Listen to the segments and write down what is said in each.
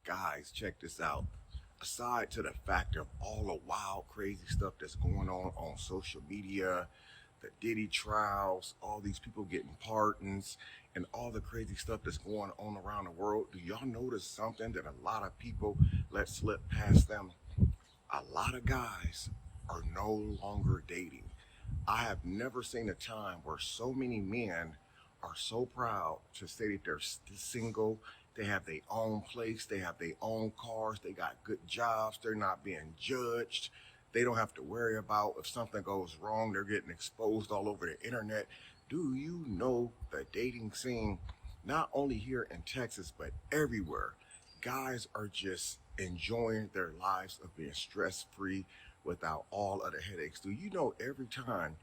Guys, check this out. Aside to the fact of all the wild, crazy stuff that's going on social media, the Diddy trials, all these people getting pardons, and all the crazy stuff that's going on around the world, do y'all notice something that a lot of people let slip past them? A lot of guys are no longer dating. I have never seen a time where so many men are so proud to say that they're single. They have their own place, they have their own cars, they got good jobs, they're not being judged. They don't have to worry about if something goes wrong, they're getting exposed all over the internet. Do you know the dating scene, not only here in Texas, but everywhere? Guys are just enjoying their lives of being stress free without all of the headaches. Do you know every time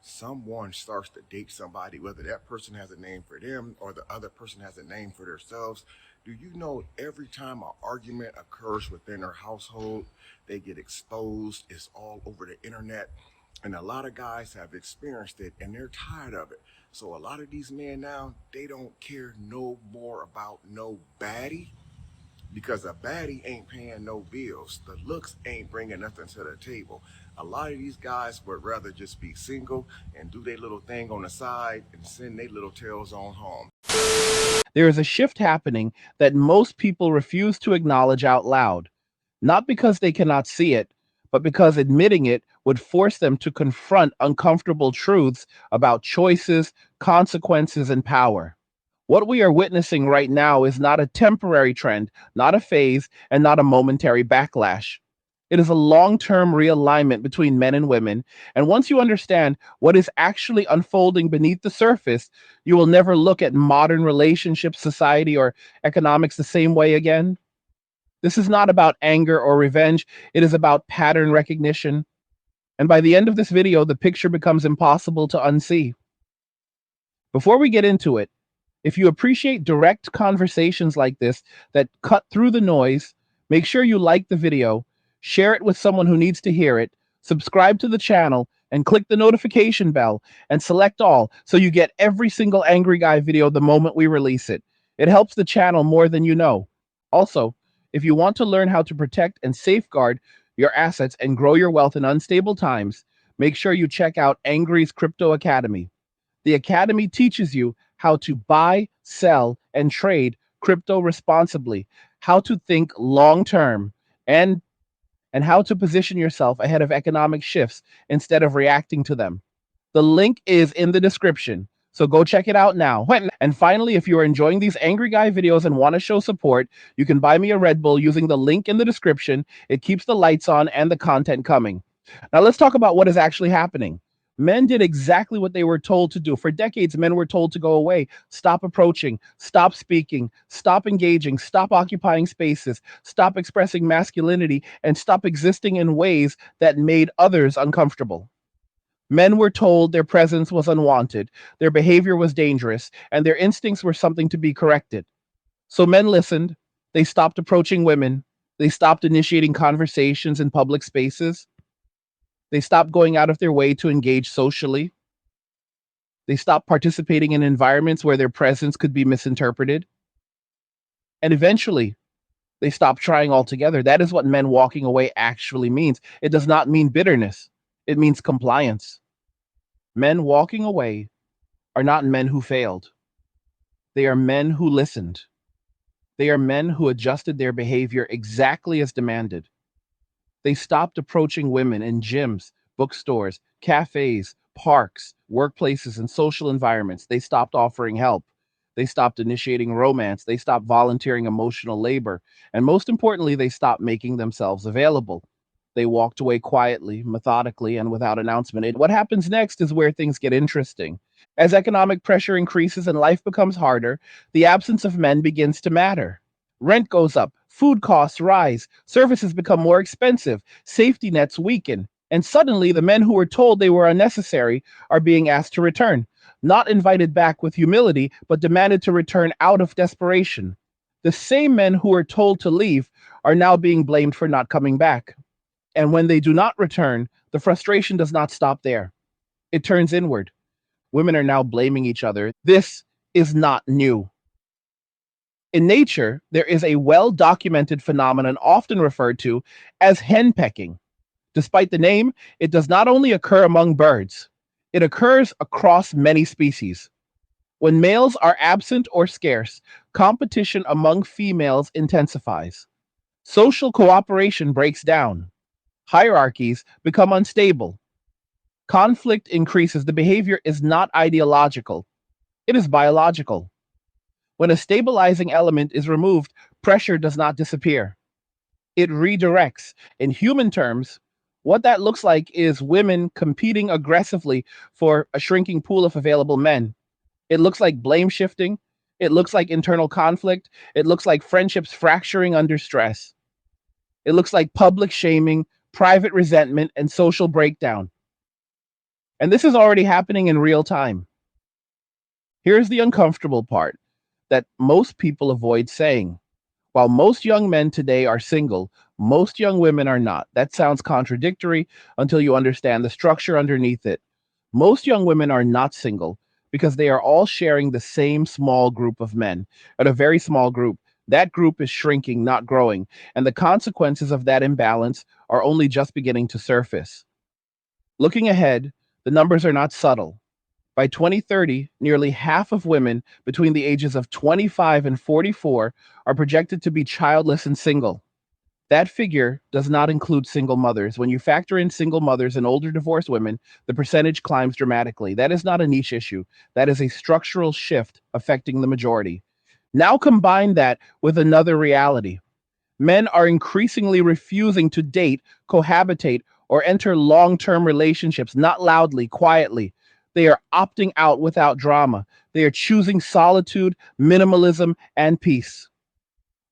someone starts to date somebody, whether that person has a name for them or the other person has a name for themselves, do you know every time an argument occurs within their household, they get exposed? It's all over the internet. And a lot of guys have experienced it and they're tired of it. So a lot of these men now, they don't care no more about no baddie because a baddie ain't paying no bills. The looks ain't bringing nothing to the table. A lot of these guys would rather just be single and do their little thing on the side and send their little tails on home. There is a shift happening that most people refuse to acknowledge out loud, not because they cannot see it, but because admitting it would force them to confront uncomfortable truths about choices, consequences, and power. What we are witnessing right now is not a temporary trend, not a phase, and not a momentary backlash. It is a long term realignment between men and women. And once you understand what is actually unfolding beneath the surface, you will never look at modern relationships, society, or economics the same way again. This is not about anger or revenge, it is about pattern recognition. And by the end of this video, the picture becomes impossible to unsee. Before we get into it, if you appreciate direct conversations like this that cut through the noise, make sure you like the video, share it with someone who needs to hear it, subscribe to the channel, and click the notification bell and select all so you get every single Angry Guy video the moment we release it. It helps the channel more than you know. Also, if you want to learn how to protect and safeguard your assets and grow your wealth in unstable times, make sure you check out Angry's Crypto Academy. The Academy teaches you how to buy, sell, and trade crypto responsibly, how to think long term, and how to position yourself ahead of economic shifts instead of reacting to them. The link is in the description, so go check it out now. And finally, if you are enjoying these Angry Guy videos and want to show support, you can buy me a Red Bull using the link in the description. It keeps the lights on and the content coming. Now let's talk about what is actually happening. Men did exactly what they were told to do. For decades, men were told to go away, stop approaching, stop speaking, stop engaging, stop occupying spaces, stop expressing masculinity, and stop existing in ways that made others uncomfortable. Men were told their presence was unwanted, their behavior was dangerous, and their instincts were something to be corrected. So men listened, they stopped approaching women, they stopped initiating conversations in public spaces, they stopped going out of their way to engage socially. They stopped participating in environments where their presence could be misinterpreted. And eventually, they stopped trying altogether. That is what men walking away actually means. It does not mean bitterness, it means compliance. Men walking away are not men who failed, they are men who listened. They are men who adjusted their behavior exactly as demanded. They stopped approaching women in gyms, bookstores, cafes, parks, workplaces, and social environments. They stopped offering help. They stopped initiating romance. They stopped volunteering emotional labor. And most importantly, they stopped making themselves available. They walked away quietly, methodically, and without announcement. And what happens next is where things get interesting. As economic pressure increases and life becomes harder, the absence of men begins to matter. Rent goes up, food costs rise, services become more expensive, safety nets weaken, and suddenly the men who were told they were unnecessary are being asked to return, not invited back with humility, but demanded to return out of desperation. The same men who were told to leave are now being blamed for not coming back. And when they do not return, the frustration does not stop there. It turns inward. Women are now blaming each other. This is not new. In nature, there is a well documented phenomenon often referred to as henpecking. Despite the name, it does not only occur among birds, it occurs across many species. When males are absent or scarce, competition among females intensifies. Social cooperation breaks down. Hierarchies become unstable. Conflict increases. The behavior is not ideological, it is biological. When a stabilizing element is removed, pressure does not disappear, it redirects. In human terms, what that looks like is women competing aggressively for a shrinking pool of available men. It looks like blame shifting. It looks like internal conflict. It looks like friendships fracturing under stress. It looks like public shaming, private resentment, and social breakdown. And this is already happening in real time. Here's the uncomfortable part that most people avoid saying. While most young men today are single, most young women are not. That sounds contradictory until you understand the structure underneath it. Most young women are not single because they are all sharing the same small group of men, and a very small group. That group is shrinking, not growing, and the consequences of that imbalance are only just beginning to surface. Looking ahead, the numbers are not subtle. By 2030, nearly half of women between the ages of 25 and 44 are projected to be childless and single. That figure does not include single mothers. When you factor in single mothers and older divorced women, the percentage climbs dramatically. That is not a niche issue. That is a structural shift affecting the majority. Now combine that with another reality. Men are increasingly refusing to date, cohabitate, or enter long term relationships, not loudly, quietly. They are opting out without drama. They are choosing solitude, minimalism, and peace.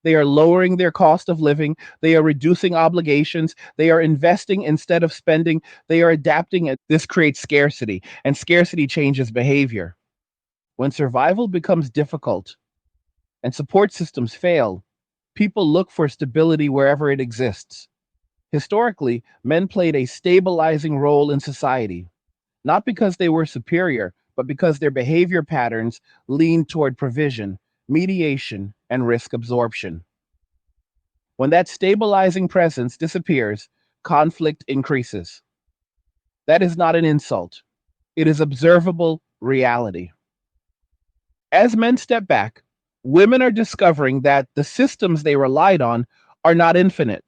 They are lowering their cost of living. They are reducing obligations. They are investing instead of spending. They are adapting. This creates scarcity, and scarcity changes behavior. When survival becomes difficult and support systems fail, people look for stability wherever it exists. Historically, men played a stabilizing role in society, not because they were superior, but because their behavior patterns leaned toward provision, mediation, and risk absorption. When that stabilizing presence disappears, conflict increases. That is not an insult, it is observable reality. As men step back, women are discovering that the systems they relied on are not infinite.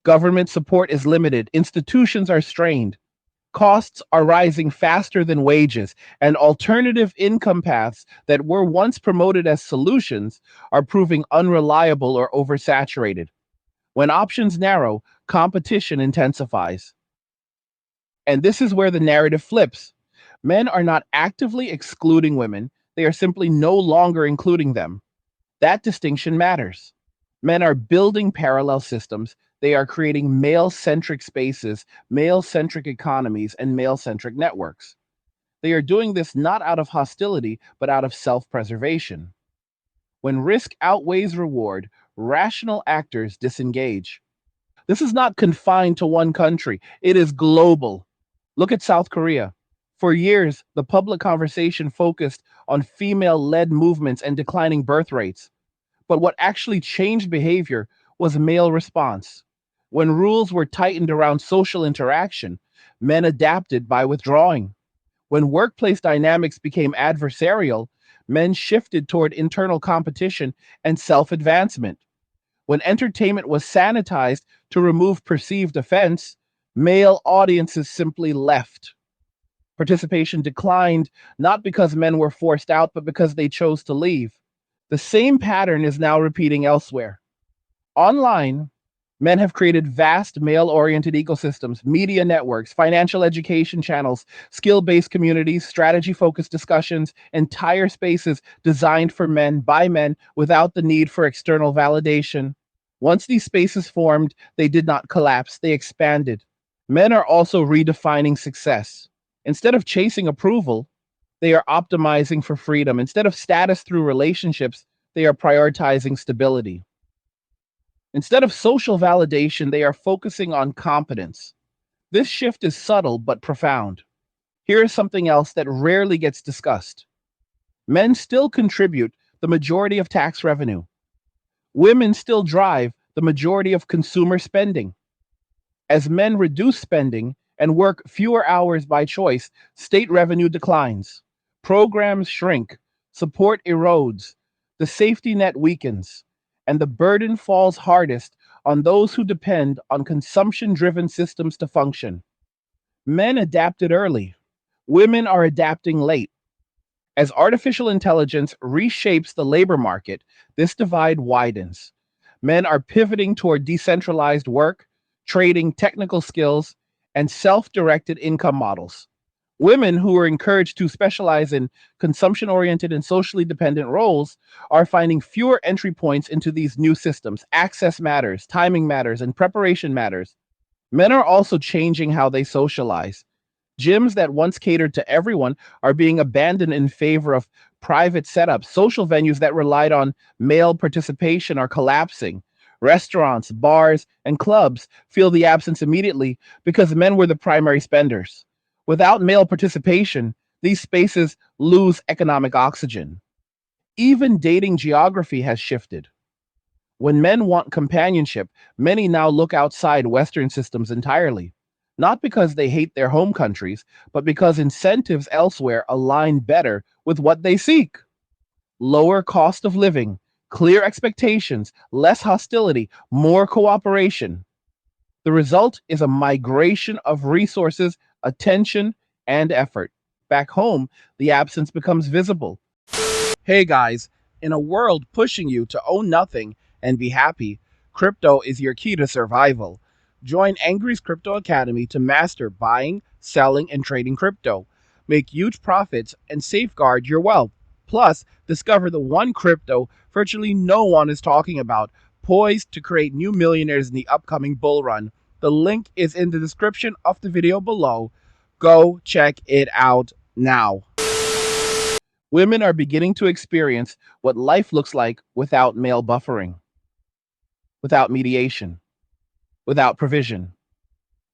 Government support is limited, institutions are strained, costs are rising faster than wages, and alternative income paths that were once promoted as solutions are proving unreliable or oversaturated. When options narrow, competition intensifies. And this is where the narrative flips. Men are not actively excluding women, they are simply no longer including them. That distinction matters. Men are building parallel systems. They are creating male centric spaces, male centric economies, and male centric networks. They are doing this not out of hostility, but out of self preservation. When risk outweighs reward, rational actors disengage. This is not confined to one country, it is global. Look at South Korea. For years, the public conversation focused on female led movements and declining birth rates. But what actually changed behavior was male response. When rules were tightened around social interaction, men adapted by withdrawing. When workplace dynamics became adversarial, men shifted toward internal competition and self advancement. When entertainment was sanitized to remove perceived offense, male audiences simply left. Participation declined not because men were forced out, but because they chose to leave. The same pattern is now repeating elsewhere. Online, men have created vast male oriented ecosystems, media networks, financial education channels, skill based communities, strategy focused discussions, entire spaces designed for men by men without the need for external validation. Once these spaces formed, they did not collapse, they expanded. Men are also redefining success. Instead of chasing approval, they are optimizing for freedom. Instead of status through relationships, they are prioritizing stability. Instead of social validation, they are focusing on competence. This shift is subtle but profound. Here is something else that rarely gets discussed. Men still contribute, the majority of tax revenue. Women still drive the majority of consumer spending. As men reduce spending and work fewer hours by choice, state revenue declines. Programs shrink, support erodes, the safety net weakens, and the burden falls hardest on those who depend on consumption driven systems to function. Men adapted early, women are adapting late. As artificial intelligence reshapes the labor market, this divide widens. Men are pivoting toward decentralized work, trading technical skills, and self directed income models. Women who are encouraged to specialize in consumption oriented and socially dependent roles are finding fewer entry points into these new systems. Access matters, timing matters, and preparation matters. Men are also changing how they socialize. Gyms that once catered to everyone are being abandoned in favor of private setups. Social venues that relied on male participation are collapsing. Restaurants, bars, and clubs feel the absence immediately because men were the primary spenders. Without male participation, these spaces lose economic oxygen. Even dating geography has shifted. When men want companionship, many now look outside Western systems entirely. Not because they hate their home countries, but because incentives elsewhere align better with what they seek. Lower cost of living, clear expectations, less hostility, more cooperation. The result is a migration of resources, attention, and effort. Back home, the absence becomes visible. Hey guys, in a world pushing you to own nothing and be happy, crypto is your key to survival. Join Angry's Crypto Academy to master buying, selling, and trading crypto. Make huge profits and safeguard your wealth. Plus, discover the one crypto virtually no one is talking about, poised to create new millionaires in the upcoming bull run. The link is in the description of the video below. Go check it out now. Women are beginning to experience what life looks like without male buffering, without mediation, without provision,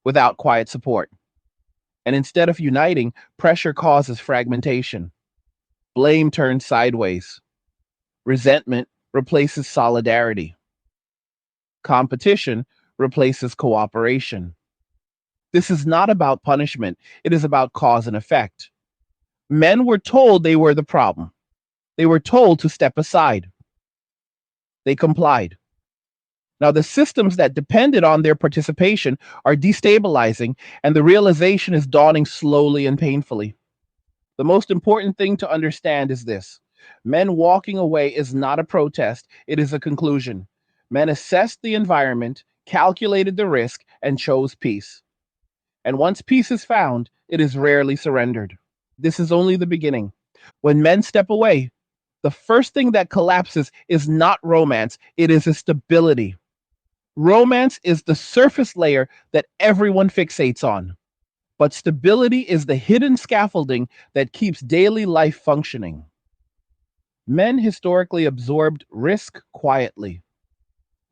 without quiet support. And instead of uniting, pressure causes fragmentation. Blame turns sideways. Resentment replaces solidarity. Competition replaces cooperation. This is not about punishment, it is about cause and effect. Men were told they were the problem. They were told to step aside. They complied. Now, the systems that depended on their participation are destabilizing, and the realization is dawning slowly and painfully. The most important thing to understand is this: men walking away is not a protest, it is a conclusion. Men assessed the environment, calculated the risk, and chose peace. And once peace is found, it is rarely surrendered. This is only the beginning. When men step away, the first thing that collapses is not romance, it is a stability. Romance is the surface layer that everyone fixates on, but stability is the hidden scaffolding that keeps daily life functioning. Men historically absorbed risk quietly.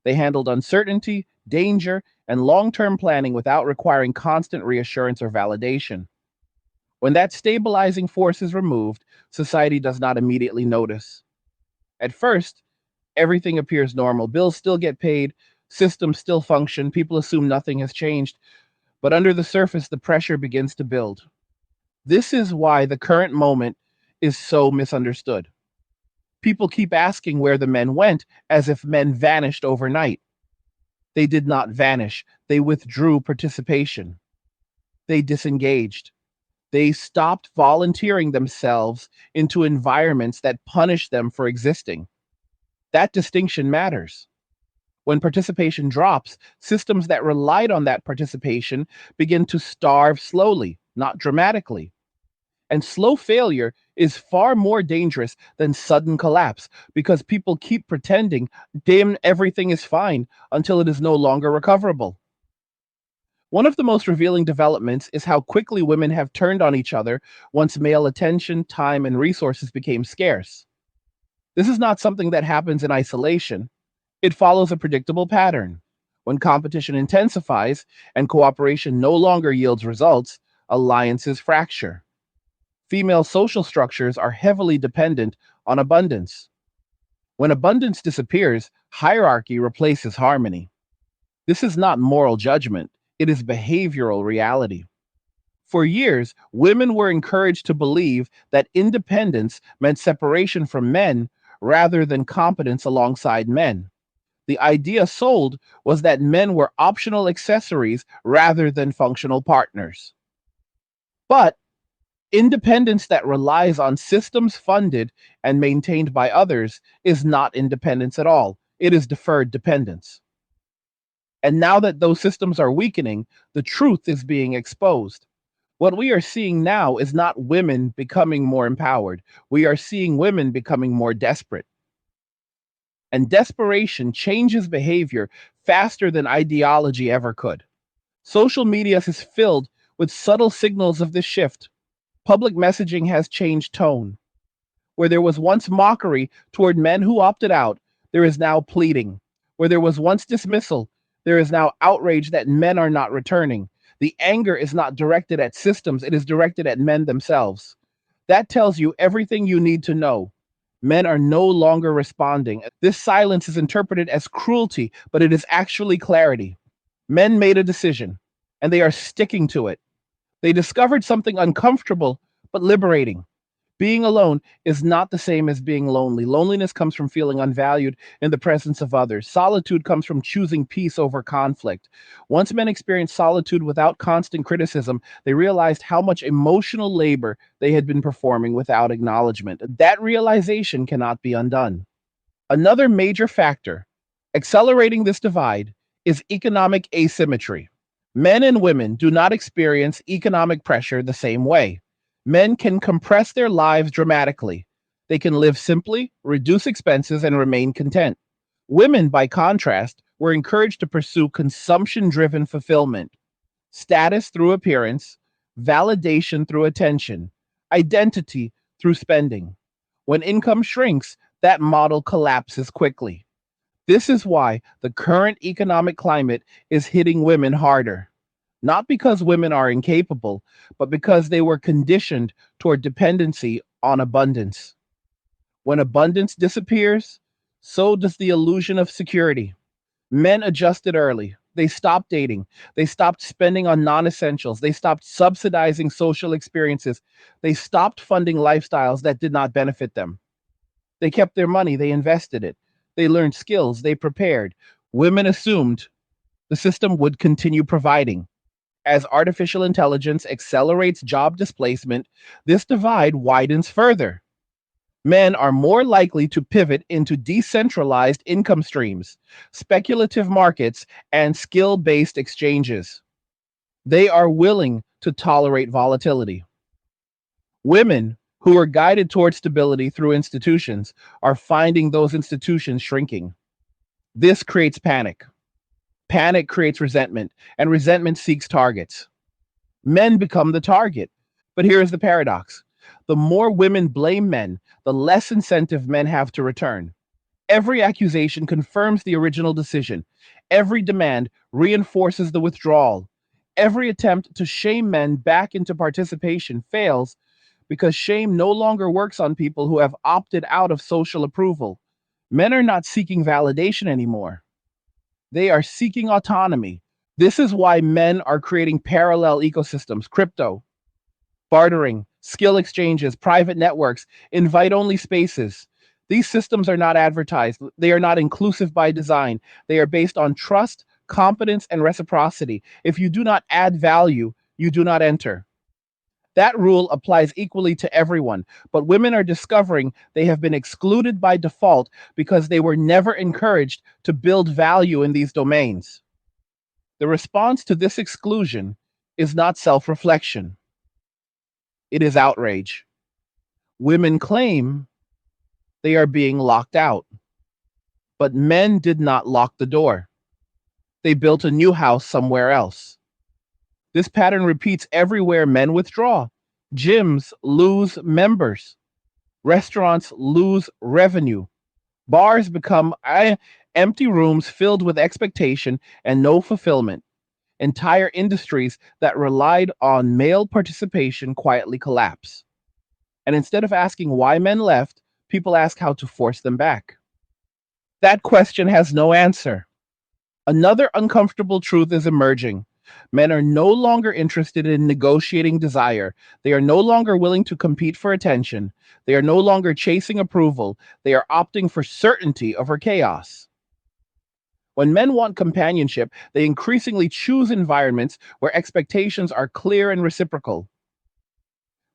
They handled uncertainty, danger, and long term planning without requiring constant reassurance or validation. When that stabilizing force is removed, society does not immediately notice. At first, everything appears normal. Bills still get paid, systems still function, people assume nothing has changed, but under the surface, the pressure begins to build. This is why the current moment is so misunderstood. People keep asking where the men went as if men vanished overnight. They did not vanish, they withdrew participation. They disengaged. They stopped volunteering themselves into environments that punish them for existing. That distinction matters. When participation drops, systems that relied on that participation begin to starve slowly, not dramatically. And slow failure is far more dangerous than sudden collapse because people keep pretending damn everything is fine until it is no longer recoverable. One of the most revealing developments is how quickly women have turned on each other once male attention, time, and resources became scarce. This is not something that happens in isolation. It follows a predictable pattern. When competition intensifies and cooperation no longer yields results, alliances fracture. Female social structures are heavily dependent on abundance. When abundance disappears, hierarchy replaces harmony. This is not moral judgment, it is behavioral reality. For years, women were encouraged to believe that independence meant separation from men rather than competence alongside men. The idea sold was that men were optional accessories rather than functional partners. But independence that relies on systems funded and maintained by others is not independence at all. It is deferred dependence. And now that those systems are weakening, the truth is being exposed. What we are seeing now is not women becoming more empowered. We are seeing women becoming more desperate. And desperation changes behavior faster than ideology ever could. Social media is filled with subtle signals of this shift. Public messaging has changed tone. Where there was once mockery toward men who opted out, there is now pleading. Where there was once dismissal, there is now outrage that men are not returning. The anger is not directed at systems, it is directed at men themselves. That tells you everything you need to know. Men are no longer responding. This silence is interpreted as cruelty, but it is actually clarity. Men made a decision, and they are sticking to it. They discovered something uncomfortable, but liberating. Being alone is not the same as being lonely. Loneliness comes from feeling unvalued in the presence of others. Solitude comes from choosing peace over conflict. Once men experienced solitude without constant criticism, they realized how much emotional labor they had been performing without acknowledgement. That realization cannot be undone. Another major factor accelerating this divide is economic asymmetry. Men and women do not experience economic pressure the same way. Men can compress their lives dramatically. They can live simply, reduce expenses, and remain content. Women, by contrast, were encouraged to pursue consumption driven fulfillment, status through appearance, validation through attention, identity through spending. When income shrinks, that model collapses quickly. This is why the current economic climate is hitting women harder. Not because women are incapable, but because they were conditioned toward dependency on abundance. When abundance disappears, so does the illusion of security. Men adjusted early. They stopped dating. They stopped spending on non essentials. They stopped subsidizing social experiences. They stopped funding lifestyles that did not benefit them. They kept their money. They invested it. They learned skills. They prepared. Women assumed the system would continue providing. As artificial intelligence accelerates job displacement, this divide widens further. Men are more likely to pivot into decentralized income streams, speculative markets, and skill based exchanges. They are willing to tolerate volatility. Women who are guided toward stability through institutions are finding those institutions shrinking. This creates panic. Panic creates resentment, and resentment seeks targets. Men become the target. But here is the paradox: the more women blame men, the less incentive men have to return. Every accusation confirms the original decision. Every demand reinforces the withdrawal. Every attempt to shame men back into participation fails because shame no longer works on people who have opted out of social approval. Men are not seeking validation anymore. They are seeking autonomy. This is why men are creating parallel ecosystems, crypto, bartering, skill exchanges, private networks, invite only spaces. These systems are not advertised. They are not inclusive by design. They are based on trust, competence, and reciprocity. If you do not add value, you do not enter. That rule applies equally to everyone, but women are discovering they have been excluded by default because they were never encouraged to build value in these domains. The response to this exclusion is not self reflection, it is outrage. Women claim they are being locked out, but men did not lock the door. They built a new house somewhere else. This pattern repeats everywhere men withdraw. Gyms lose members, restaurants lose revenue, bars become empty rooms filled with expectation and no fulfillment. Entire industries that relied on male participation quietly collapse. And instead of asking why men left, people ask how to force them back. That question has no answer. Another uncomfortable truth is emerging. Men are no longer interested in negotiating desire. They are no longer willing to compete for attention. They are no longer chasing approval. They are opting for certainty over chaos. When men want companionship, they increasingly choose environments where expectations are clear and reciprocal,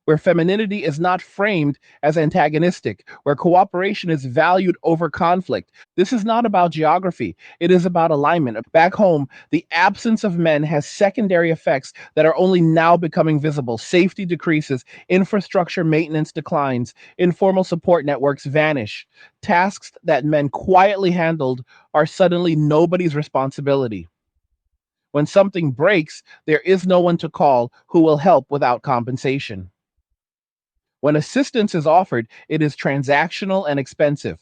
where femininity is not framed as antagonistic, where cooperation is valued over conflict. This is not about geography, it is about alignment. Back home, the absence of men has secondary effects that are only now becoming visible. Safety decreases, infrastructure maintenance declines, informal support networks vanish. Tasks that men quietly handled are suddenly nobody's responsibility. When something breaks, there is no one to call who will help without compensation. When assistance is offered, it is transactional and expensive.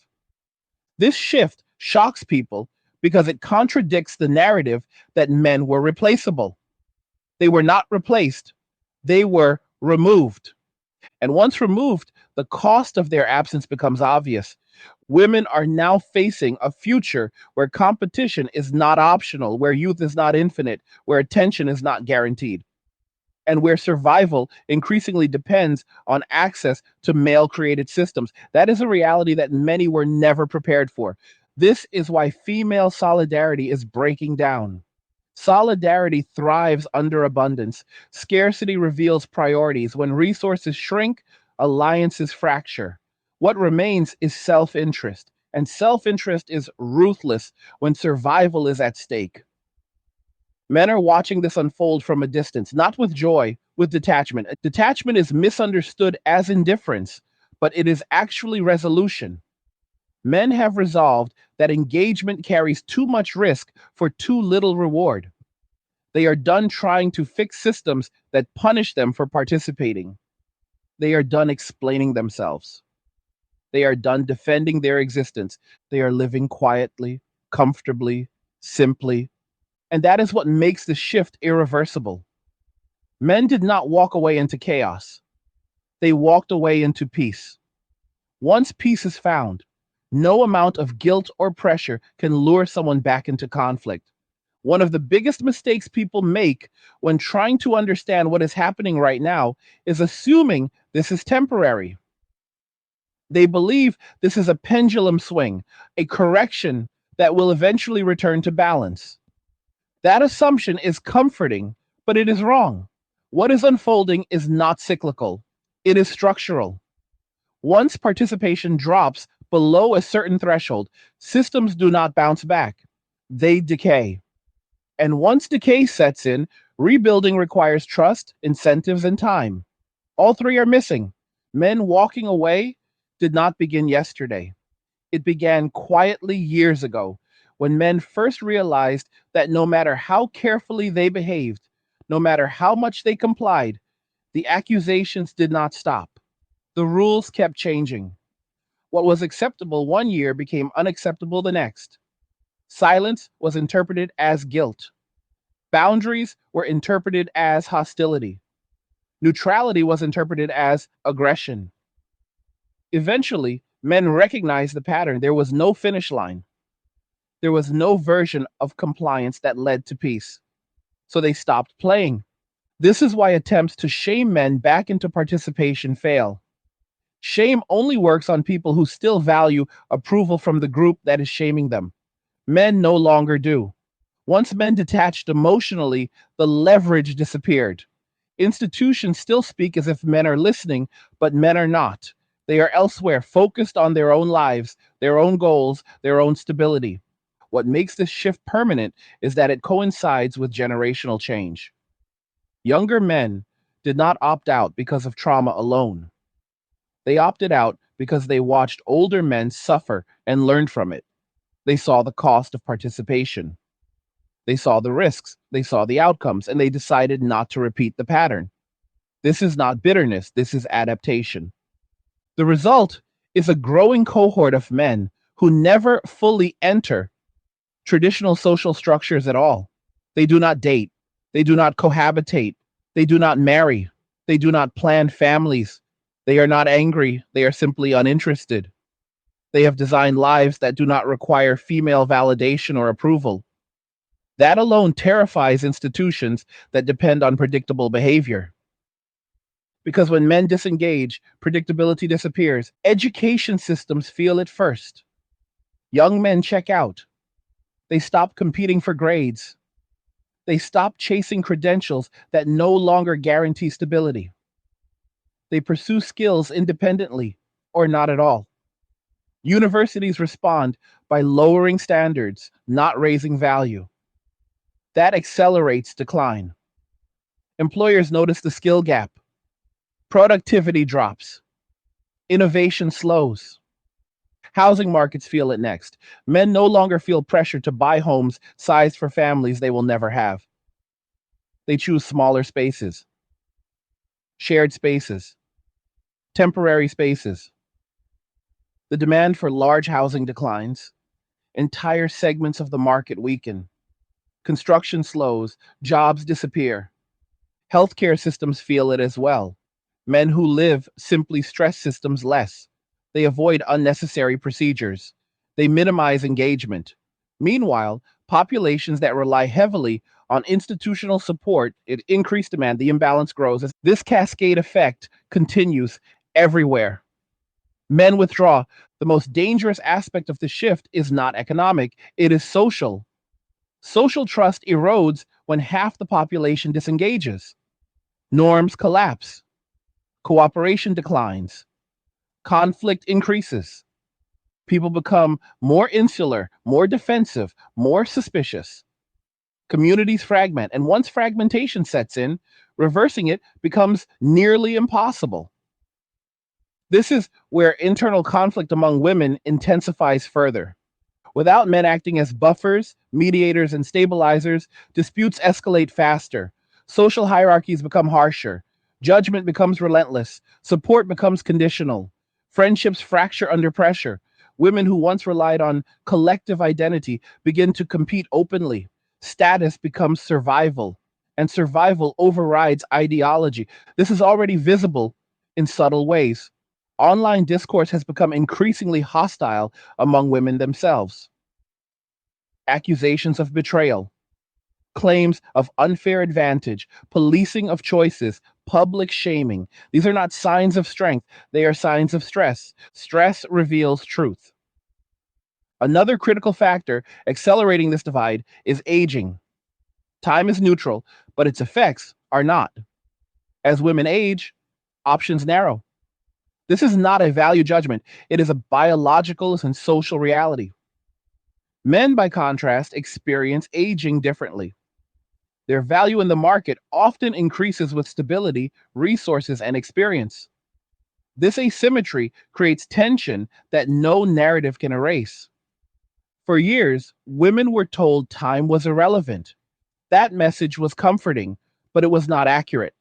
This shift shocks people because it contradicts the narrative that men were replaceable. They were not replaced, they were removed. And once removed, the cost of their absence becomes obvious. Women are now facing a future where competition is not optional, where youth is not infinite, where attention is not guaranteed, and where survival increasingly depends on access to male created systems. That is a reality that many were never prepared for. This is why female solidarity is breaking down. Solidarity thrives under abundance. Scarcity reveals priorities. When resources shrink, alliances fracture. What remains is self interest, and self interest is ruthless when survival is at stake. Men are watching this unfold from a distance, not with joy, with detachment. Detachment is misunderstood as indifference, but it is actually resolution. Men have resolved that engagement carries too much risk for too little reward. They are done trying to fix systems that punish them for participating. They are done explaining themselves. They are done defending their existence. They are living quietly, comfortably, simply. And that is what makes the shift irreversible. Men did not walk away into chaos, they walked away into peace. Once peace is found, no amount of guilt or pressure can lure someone back into conflict. One of the biggest mistakes people make when trying to understand what is happening right now is assuming this is temporary. They believe this is a pendulum swing, a correction that will eventually return to balance. That assumption is comforting, but it is wrong. What is unfolding is not cyclical, it is structural. Once participation drops below a certain threshold, systems do not bounce back, they decay. And once decay sets in, rebuilding requires trust, incentives, and time. All three are missing. Men walking away did not begin yesterday. It began quietly years ago when men first realized that no matter how carefully they behaved, no matter how much they complied, the accusations did not stop. The rules kept changing. What was acceptable one year became unacceptable the next. Silence was interpreted as guilt. Boundaries were interpreted as hostility. Neutrality was interpreted as aggression. Eventually, men recognized the pattern. There was no finish line. There was no version of compliance that led to peace. So they stopped playing. This is why attempts to shame men back into participation fail. Shame only works on people who still value approval from the group that is shaming them. Men no longer do. Once men detached emotionally, the leverage disappeared. Institutions still speak as if men are listening, but men are not. They are elsewhere, focused on their own lives, their own goals, their own stability. What makes this shift permanent is that it coincides with generational change. Younger men did not opt out because of trauma alone. They opted out because they watched older men suffer and learned from it. They saw the cost of participation. They saw the risks, they saw the outcomes, and they decided not to repeat the pattern. This is not bitterness, this is adaptation. The result is a growing cohort of men who never fully enter traditional social structures at all. They do not date, they do not cohabitate, they do not marry, they do not plan families. They are not angry, they are simply uninterested. They have designed lives that do not require female validation or approval. That alone terrifies institutions that depend on predictable behavior. Because when men disengage, predictability disappears. Education systems feel it first. Young men check out. They stop competing for grades. They stop chasing credentials that no longer guarantee stability. They pursue skills independently or not at all. Universities respond by lowering standards, not raising value. That accelerates decline. Employers notice the skill gap. Productivity drops. Innovation slows. Housing markets feel it next. Men no longer feel pressure to buy homes sized for families they will never have. They choose smaller spaces, shared spaces, temporary spaces. The demand for large housing declines. Entire segments of the market weaken. Construction slows, jobs disappear. Healthcare systems feel it as well. Men who live simply stress systems less. They avoid unnecessary procedures. They minimize engagement. Meanwhile, populations that rely heavily on institutional support, it increased demand, the imbalance grows. As this cascade effect continues everywhere. Men withdraw. The most dangerous aspect of the shift is not economic, it is social. Social trust erodes when half the population disengages. Norms collapse. Cooperation declines. Conflict increases. People become more insular, more defensive, more suspicious. Communities fragment, and once fragmentation sets in, reversing it becomes nearly impossible. This is where internal conflict among women intensifies further. Without men acting as buffers, mediators, and stabilizers, disputes escalate faster. Social hierarchies become harsher. Judgment becomes relentless. Support becomes conditional. Friendships fracture under pressure. Women who once relied on collective identity begin to compete openly. Status becomes survival, and survival overrides ideology. This is already visible in subtle ways. Online discourse has become increasingly hostile among women themselves. Accusations of betrayal, claims of unfair advantage, policing of choices, public shaming. These are not signs of strength, they are signs of stress. Stress reveals truth. Another critical factor accelerating this divide is aging. Time is neutral, but its effects are not. As women age, options narrow. This is not a value judgment, it is a biological and social reality. Men, by contrast, experience aging differently. Their value in the market often increases with stability, resources, and experience. This asymmetry creates tension that no narrative can erase. For years, women were told time was irrelevant. That message was comforting, but it was not accurate.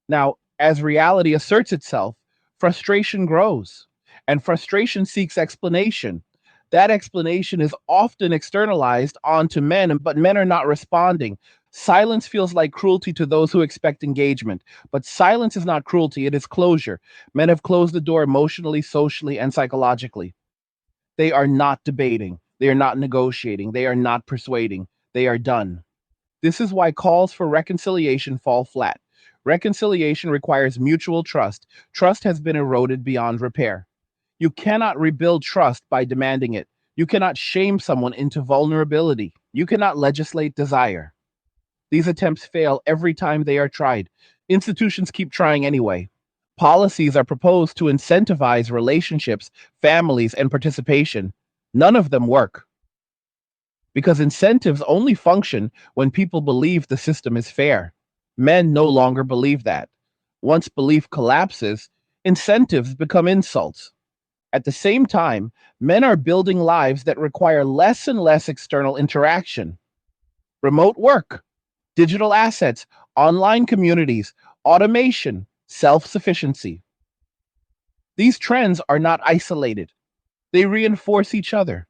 Now, as reality asserts itself, frustration grows, and frustration seeks explanation. That explanation is often externalized onto men, but men are not responding. Silence feels like cruelty to those who expect engagement, but silence is not cruelty, it is closure. Men have closed the door emotionally, socially, and psychologically. They are not debating, they are not negotiating, they are not persuading, they are done. This is why calls for reconciliation fall flat. Reconciliation requires mutual trust. Trust has been eroded beyond repair. You cannot rebuild trust by demanding it. You cannot shame someone into vulnerability. You cannot legislate desire. These attempts fail every time they are tried. Institutions keep trying anyway. Policies are proposed to incentivize relationships, families, and participation. None of them work because incentives only function when people believe the system is fair. Men no longer believe that. Once belief collapses, incentives become insults. At the same time, men are building lives that require less and less external interaction. Remote work, digital assets, online communities, automation, self sufficiency. These trends are not isolated, they reinforce each other.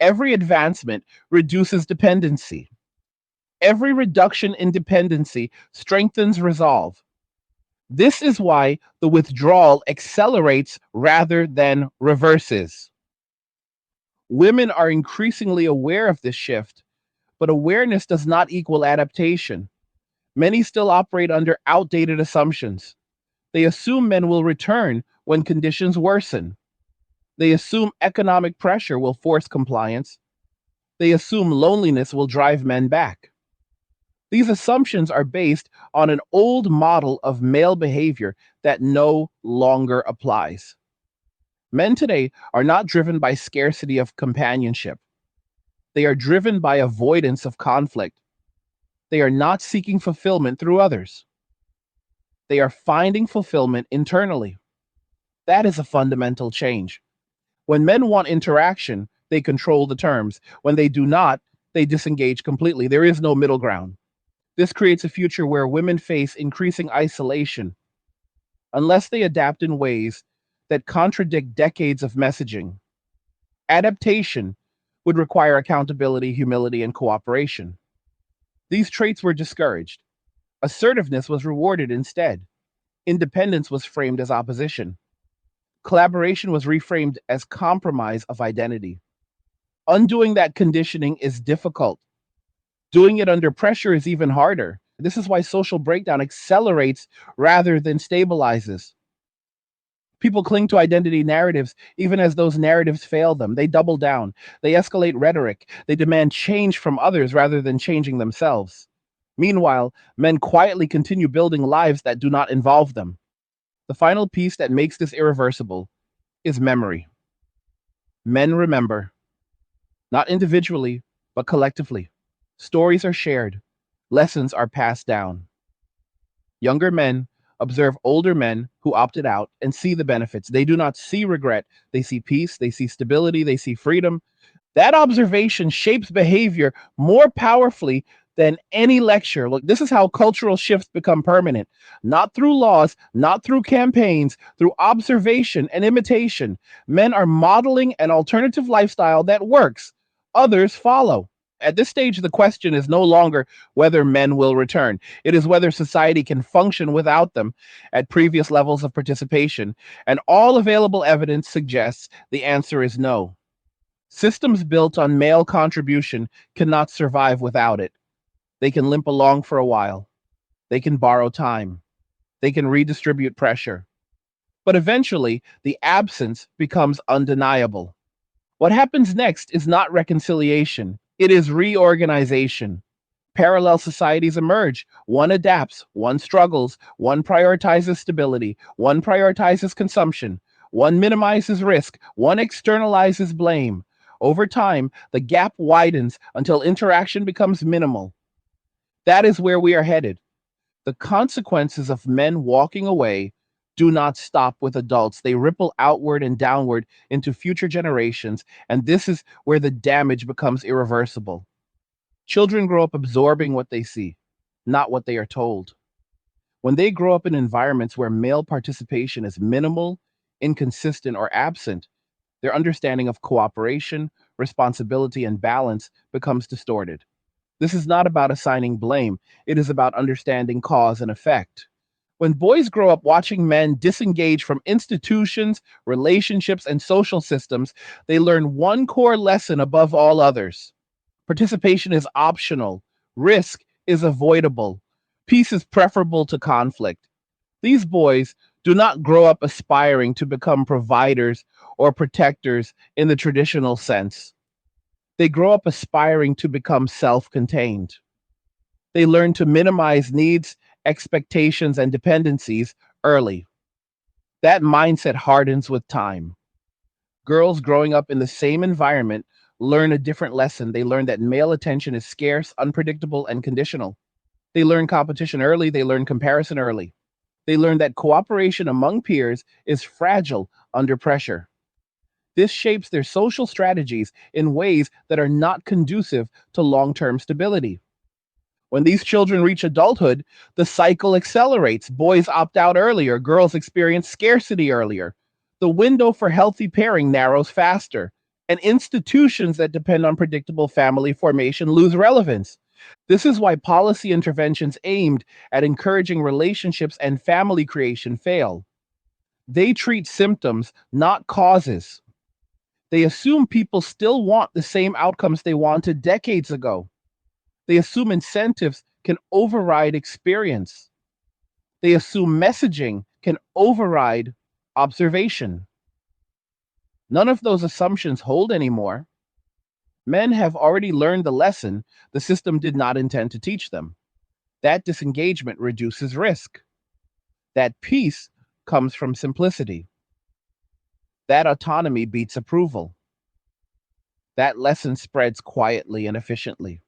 Every advancement reduces dependency. Every reduction in dependency strengthens resolve. This is why the withdrawal accelerates rather than reverses. Women are increasingly aware of this shift, but awareness does not equal adaptation. Many still operate under outdated assumptions. They assume men will return when conditions worsen. They assume economic pressure will force compliance. They assume loneliness will drive men back. These assumptions are based on an old model of male behavior that no longer applies. Men today are not driven by scarcity of companionship. They are driven by avoidance of conflict. They are not seeking fulfillment through others. They are finding fulfillment internally. That is a fundamental change. When men want interaction, they control the terms. When they do not, they disengage completely. There is no middle ground. This creates a future where women face increasing isolation unless they adapt in ways that contradict decades of messaging. Adaptation would require accountability, humility, and cooperation. These traits were discouraged. Assertiveness was rewarded instead. Independence was framed as opposition. Collaboration was reframed as compromise of identity. Undoing that conditioning is difficult. Doing it under pressure is even harder. This is why social breakdown accelerates rather than stabilizes. People cling to identity narratives even as those narratives fail them. They double down. They escalate rhetoric. They demand change from others rather than changing themselves. Meanwhile, men quietly continue building lives that do not involve them. The final piece that makes this irreversible is memory. Men remember, not individually, but collectively. Stories are shared, lessons are passed down. Younger men observe older men who opted out and see the benefits. They do not see regret, they see peace, they see stability, they see freedom. That observation shapes behavior more powerfully than any lecture. Look, this is how cultural shifts become permanent. Not through laws, not through campaigns, through observation and imitation. Men are modeling an alternative lifestyle that works. Others follow. At this stage, the question is no longer whether men will return. It is whether society can function without them at previous levels of participation. And all available evidence suggests the answer is no. Systems built on male contribution cannot survive without it. They can limp along for a while. They can borrow time. They can redistribute pressure. But eventually, the absence becomes undeniable. What happens next is not reconciliation, it is reorganization. Parallel societies emerge. One adapts, one struggles, one prioritizes stability, one prioritizes consumption, one minimizes risk, one externalizes blame. Over time, the gap widens until interaction becomes minimal. That is where we are headed. The consequences of men walking away do not stop with adults. They ripple outward and downward into future generations, and this is where the damage becomes irreversible. Children grow up absorbing what they see, not what they are told. When they grow up in environments where male participation is minimal, inconsistent, or absent, their understanding of cooperation, responsibility, and balance becomes distorted. This is not about assigning blame, it is about understanding cause and effect. When boys grow up watching men disengage from institutions, relationships, and social systems, they learn one core lesson above all others. Participation is optional, risk is avoidable, peace is preferable to conflict. These boys do not grow up aspiring to become providers or protectors in the traditional sense. They grow up aspiring to become self contained. They learn to minimize needs, expectations, and dependencies early. That mindset hardens with time. Girls growing up in the same environment learn a different lesson. They learn that male attention is scarce, unpredictable, and conditional. They learn competition early, they learn comparison early. They learn that cooperation among peers is fragile under pressure. This shapes their social strategies in ways that are not conducive to long term stability. When these children reach adulthood, the cycle accelerates. Boys opt out earlier, girls experience scarcity earlier. The window for healthy pairing narrows faster, and institutions that depend on predictable family formation lose relevance. This is why policy interventions aimed at encouraging relationships and family creation fail. They treat symptoms, not causes. They assume people still want the same outcomes they wanted decades ago. They assume incentives can override experience. They assume messaging can override observation. None of those assumptions hold anymore. Men have already learned the lesson the system did not intend to teach them. That disengagement reduces risk. That peace comes from simplicity. That autonomy beats approval. That lesson spreads quietly and efficiently.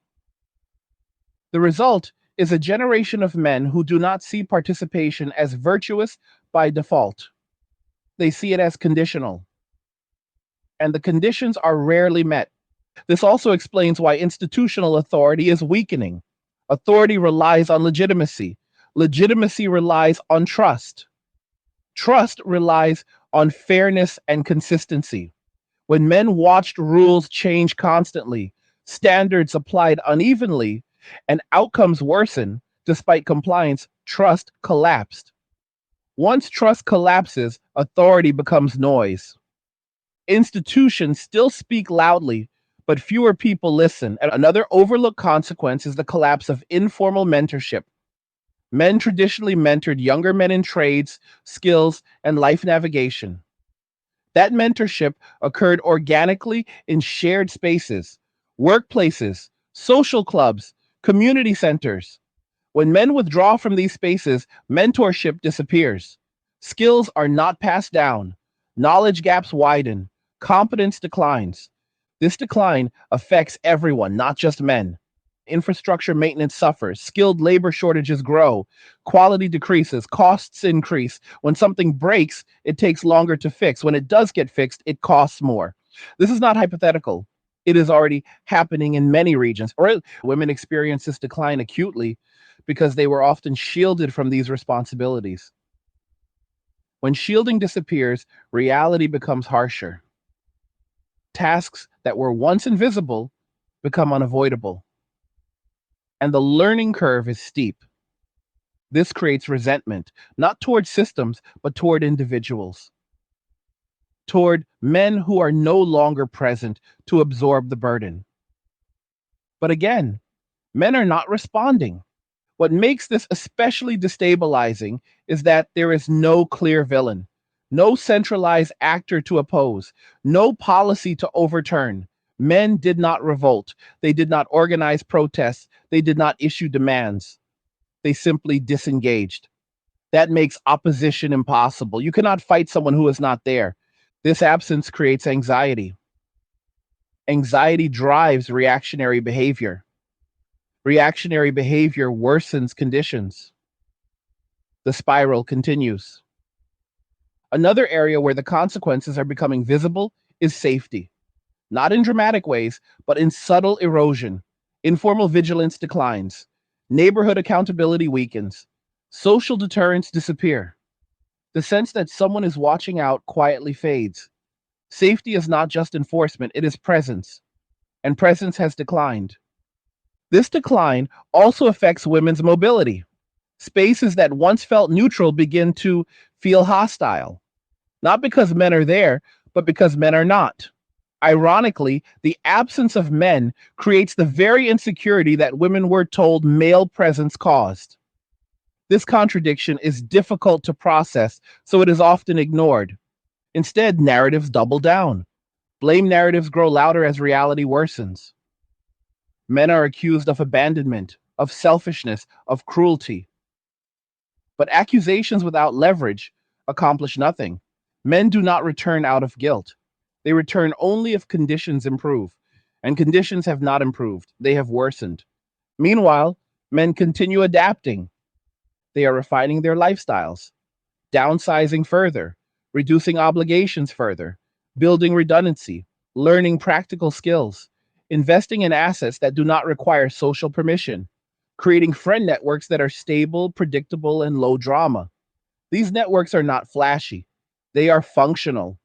The result is a generation of men who do not see participation as virtuous by default. They see it as conditional, and the conditions are rarely met. This also explains why institutional authority is weakening. Authority relies on legitimacy. Legitimacy relies on trust. Trust relies on fairness and consistency. When men watched rules change constantly, standards applied unevenly, and outcomes worsen despite compliance, trust collapsed. Once trust collapses, authority becomes noise. Institutions still speak loudly, but fewer people listen. And another overlooked consequence is the collapse of informal mentorship. Men traditionally mentored younger men in trades, skills, and life navigation. That mentorship occurred organically in shared spaces, workplaces, social clubs, community centers. When men withdraw from these spaces, mentorship disappears. Skills are not passed down. Knowledge gaps widen. Competence declines. This decline affects everyone, not just men. Infrastructure maintenance suffers. Skilled labor shortages grow. Quality decreases. Costs increase. When something breaks, it takes longer to fix. When it does get fixed, it costs more. This is not hypothetical. It is already happening in many regions. Or women experience this decline acutely because they were often shielded from these responsibilities. When shielding disappears, reality becomes harsher. Tasks that were once invisible become unavoidable. And the learning curve is steep. This creates resentment, not toward systems, but toward individuals, toward men who are no longer present to absorb the burden. But again, men are not responding. What makes this especially destabilizing is that there is no clear villain, no centralized actor to oppose, no policy to overturn. Men did not revolt. They did not organize protests. They did not issue demands. They simply disengaged. That makes opposition impossible. You cannot fight someone who is not there. This absence creates anxiety. Anxiety drives reactionary behavior. Reactionary behavior worsens conditions. The spiral continues. Another area where the consequences are becoming visible is safety. Not in dramatic ways, but in subtle erosion. Informal vigilance declines. Neighborhood accountability weakens. Social deterrents disappear. The sense that someone is watching out quietly fades. Safety is not just enforcement, it is presence. And presence has declined. This decline also affects women's mobility. Spaces that once felt neutral begin to feel hostile, not because men are there, but because men are not. Ironically, the absence of men creates the very insecurity that women were told male presence caused. This contradiction is difficult to process, so it is often ignored. Instead, narratives double down. Blame narratives grow louder as reality worsens. Men are accused of abandonment, of selfishness, of cruelty. But accusations without leverage accomplish nothing. Men do not return out of guilt. They return only if conditions improve. And conditions have not improved, they have worsened. Meanwhile, men continue adapting. They are refining their lifestyles, downsizing further, reducing obligations further, building redundancy, learning practical skills, investing in assets that do not require social permission, creating friend networks that are stable, predictable, and low drama. These networks are not flashy, they are functional.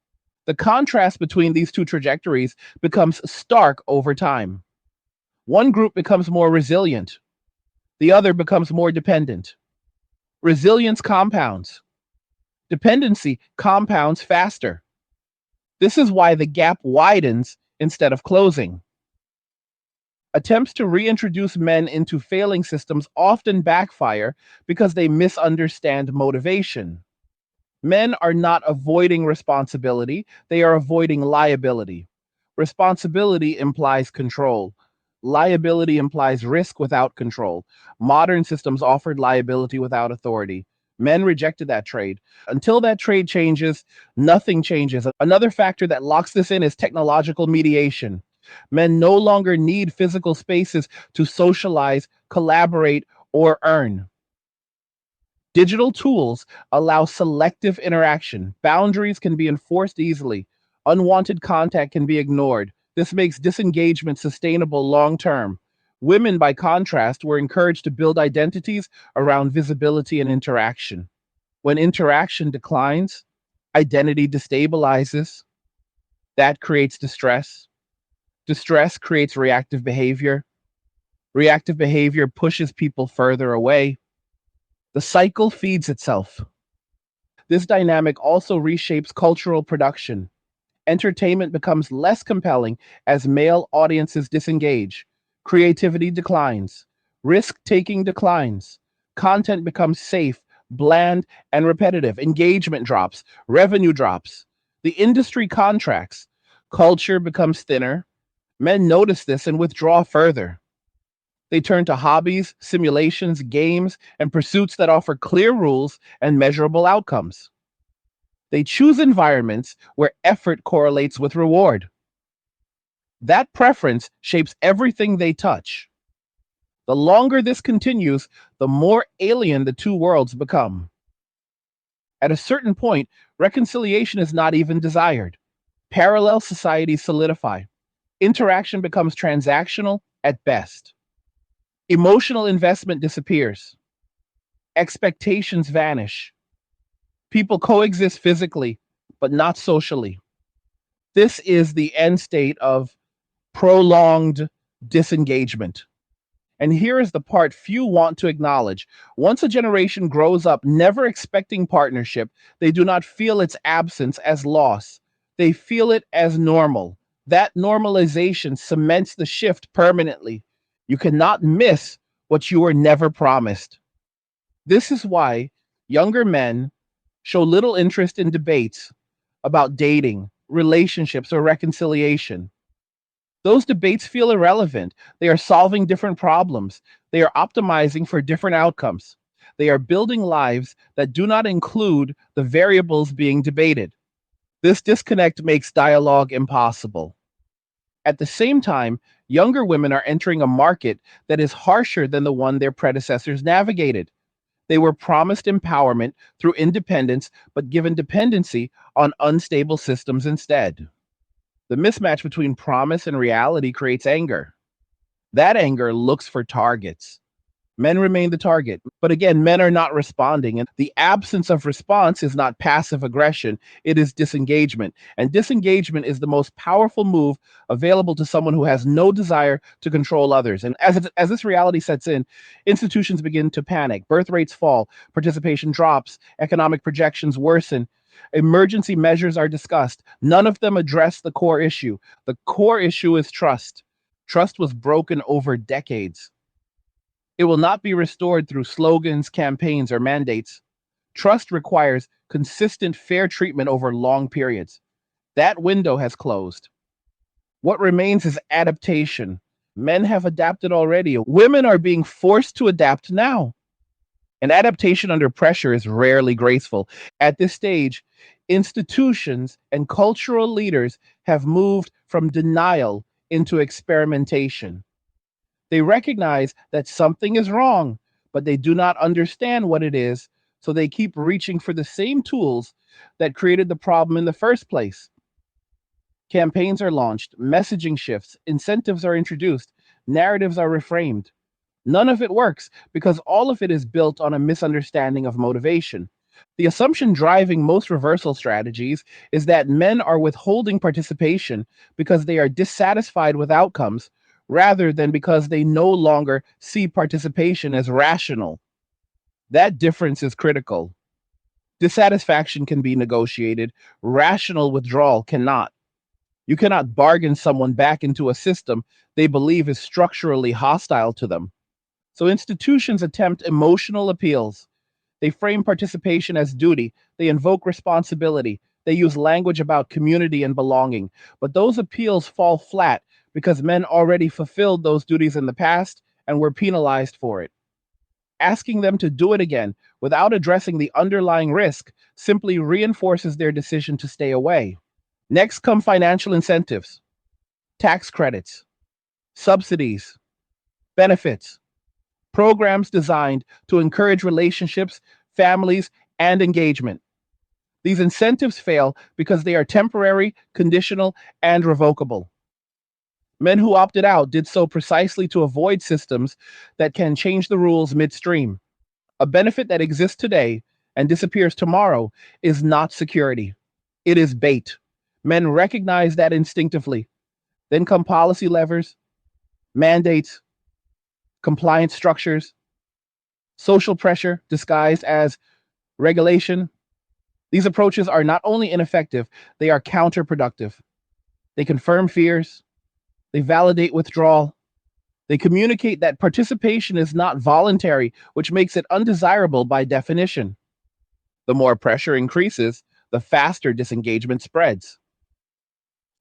The contrast between these two trajectories becomes stark over time. One group becomes more resilient, the other becomes more dependent. Resilience compounds, dependency compounds faster. This is why the gap widens instead of closing. Attempts to reintroduce men into failing systems often backfire because they misunderstand motivation. Men are not avoiding responsibility, they are avoiding liability. Responsibility implies control. Liability implies risk without control. Modern systems offered liability without authority. Men rejected that trade. Until that trade changes, nothing changes. Another factor that locks this in is technological mediation. Men no longer need physical spaces to socialize, collaborate, or earn. Digital tools allow selective interaction. Boundaries can be enforced easily. Unwanted contact can be ignored. This makes disengagement sustainable long term. Women, by contrast, were encouraged to build identities around visibility and interaction. When interaction declines, identity destabilizes. That creates distress. Distress creates reactive behavior. Reactive behavior pushes people further away. The cycle feeds itself. This dynamic also reshapes cultural production. Entertainment becomes less compelling as male audiences disengage. Creativity declines. Risk taking declines. Content becomes safe, bland, and repetitive. Engagement drops. Revenue drops. The industry contracts. Culture becomes thinner. Men notice this and withdraw further. They turn to hobbies, simulations, games, and pursuits that offer clear rules and measurable outcomes. They choose environments where effort correlates with reward. That preference shapes everything they touch. The longer this continues, the more alien the two worlds become. At a certain point, reconciliation is not even desired. Parallel societies solidify. Interaction becomes transactional at best. Emotional investment disappears. Expectations vanish. People coexist physically, but not socially. This is the end state of prolonged disengagement. And here is the part few want to acknowledge. Once a generation grows up never expecting partnership, they do not feel its absence as loss. They feel it as normal. That normalization cements the shift permanently. You cannot miss what you were never promised. This is why younger men show little interest in debates about dating, relationships, or reconciliation. Those debates feel irrelevant. They are solving different problems. They are optimizing for different outcomes. They are building lives that do not include the variables being debated. This disconnect makes dialogue impossible. At the same time, younger women are entering a market that is harsher than the one their predecessors navigated. They were promised empowerment through independence, but given dependency on unstable systems instead. The mismatch between promise and reality creates anger. That anger looks for targets. Men remain the target, but again, men are not responding. And the absence of response is not passive aggression, it is disengagement. And disengagement is the most powerful move available to someone who has no desire to control others. And as this reality sets in, institutions begin to panic. Birth rates fall, participation drops, economic projections worsen. Emergency measures are discussed. None of them address the core issue. The core issue is trust. Trust was broken over decades. It will not be restored through slogans, campaigns, or mandates. Trust requires consistent, fair treatment over long periods. That window has closed. What remains is adaptation. Men have adapted already. Women are being forced to adapt now. And adaptation under pressure is rarely graceful. At this stage, institutions and cultural leaders have moved from denial into experimentation. They recognize that something is wrong, but they do not understand what it is, so they keep reaching for the same tools that created the problem in the first place. Campaigns are launched, messaging shifts, incentives are introduced, narratives are reframed. None of it works because all of it is built on a misunderstanding of motivation. The assumption driving most reversal strategies is that men are withholding participation because they are dissatisfied with outcomes rather than because they no longer see participation as rational. That difference is critical. Dissatisfaction can be negotiated, rational withdrawal cannot. You cannot bargain someone back into a system they believe is structurally hostile to them. So institutions attempt emotional appeals. They frame participation as duty. They invoke responsibility. They use language about community and belonging. But those appeals fall flat because men already fulfilled those duties in the past and were penalized for it. Asking them to do it again without addressing the underlying risk simply reinforces their decision to stay away. Next come financial incentives, tax credits, subsidies, benefits, programs designed to encourage relationships, families, and engagement. These incentives fail because they are temporary, conditional, and revocable. Men who opted out did so precisely to avoid systems that can change the rules midstream. A benefit that exists today and disappears tomorrow is not security. It is bait. Men recognize that instinctively. Then come policy levers, mandates, compliance structures, social pressure disguised as regulation. These approaches are not only ineffective, they are counterproductive. They confirm fears, they validate withdrawal, they communicate that participation is not voluntary, which makes it undesirable by definition. The more pressure increases, the faster disengagement spreads.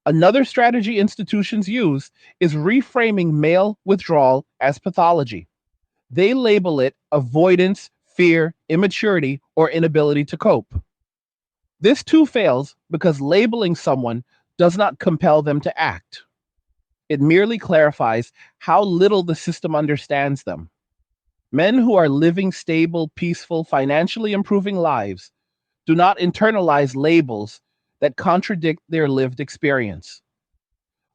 Another strategy institutions use is reframing male withdrawal as pathology. They label it avoidance, fear, immaturity, or inability to cope. This too fails because labeling someone does not compel them to act. It merely clarifies how little the system understands them. Men who are living stable, peaceful, financially improving lives do not internalize labels that contradict their lived experience.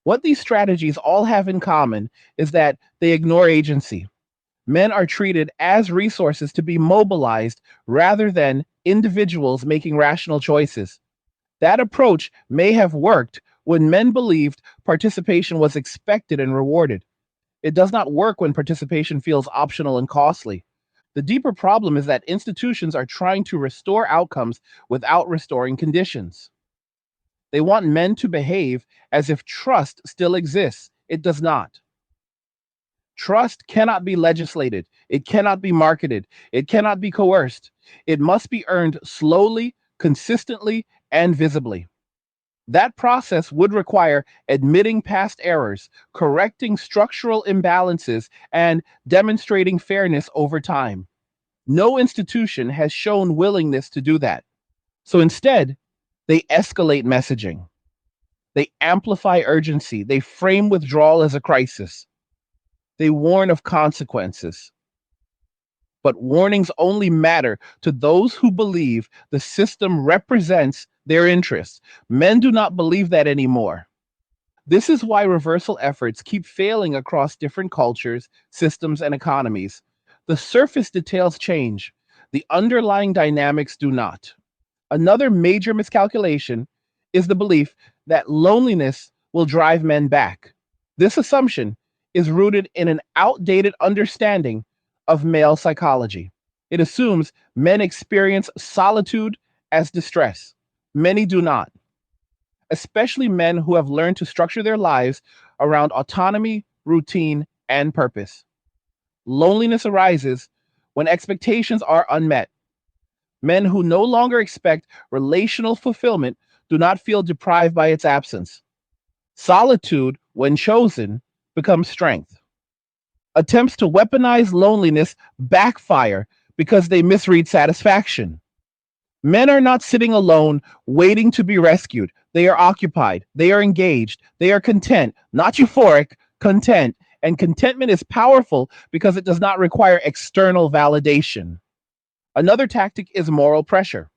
What these strategies all have in common is that they ignore agency. Men are treated as resources to be mobilized rather than individuals making rational choices. That approach may have worked when men believed participation was expected and rewarded. It does not work when participation feels optional and costly. The deeper problem is that institutions are trying to restore outcomes without restoring conditions. They want men to behave as if trust still exists. It does not. Trust cannot be legislated. It cannot be marketed. It cannot be coerced. It must be earned slowly, consistently, and visibly. That process would require admitting past errors, correcting structural imbalances, and demonstrating fairness over time. No institution has shown willingness to do that. So instead, they escalate messaging. They amplify urgency. They frame withdrawal as a crisis. They warn of consequences. But warnings only matter to those who believe the system represents their interests. Men do not believe that anymore. This is why reversal efforts keep failing across different cultures, systems, and economies. The surface details change, the underlying dynamics do not. Another major miscalculation is the belief that loneliness will drive men back. This assumption is rooted in an outdated understanding of male psychology. It assumes men experience solitude as distress. Many do not, especially men who have learned to structure their lives around autonomy, routine, and purpose. Loneliness arises when expectations are unmet. Men who no longer expect relational fulfillment do not feel deprived by its absence. Solitude, when chosen, becomes strength. Attempts to weaponize loneliness backfire because they misread satisfaction. Men are not sitting alone waiting to be rescued. They are occupied. They are engaged. They are content, not euphoric, content. And contentment is powerful because it does not require external validation. Another tactic is moral pressure,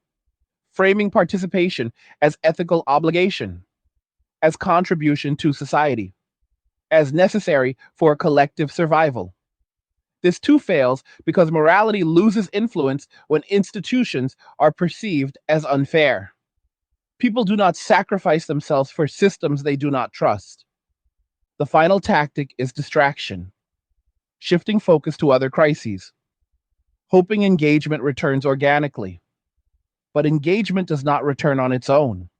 framing participation as ethical obligation, as contribution to society, as necessary for collective survival. This too fails because morality loses influence when institutions are perceived as unfair. People do not sacrifice themselves for systems they do not trust. The final tactic is distraction, shifting focus to other crises, hoping engagement returns organically. But engagement does not return on its own.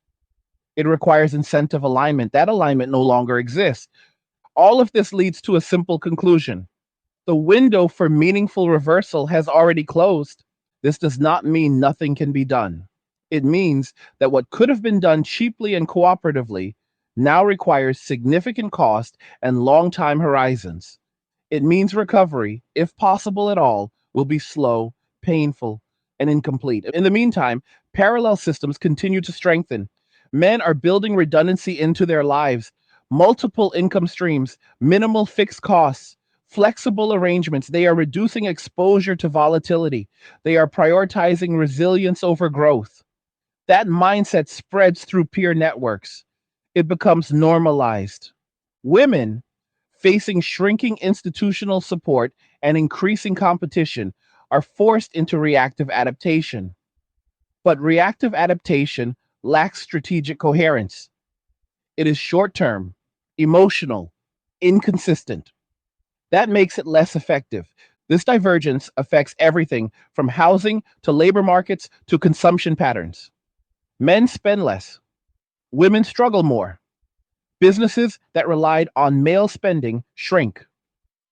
It requires incentive alignment. That alignment no longer exists. All of this leads to a simple conclusion. The window for meaningful reversal has already closed. This does not mean nothing can be done. It means that what could have been done cheaply and cooperatively now requires significant cost and long time horizons. It means recovery, if possible at all, will be slow, painful, and incomplete. In the meantime, parallel systems continue to strengthen. Men are building redundancy into their lives, multiple income streams, minimal fixed costs, flexible arrangements. They are reducing exposure to volatility. They are prioritizing resilience over growth. That mindset spreads through peer networks. It becomes normalized. Women, facing shrinking institutional support and increasing competition, are forced into reactive adaptation. But reactive adaptation lacks strategic coherence. It is short term, emotional, inconsistent. That makes it less effective. This divergence affects everything from housing to labor markets to consumption patterns. Men spend less, women struggle more. Businesses that relied on male spending shrink.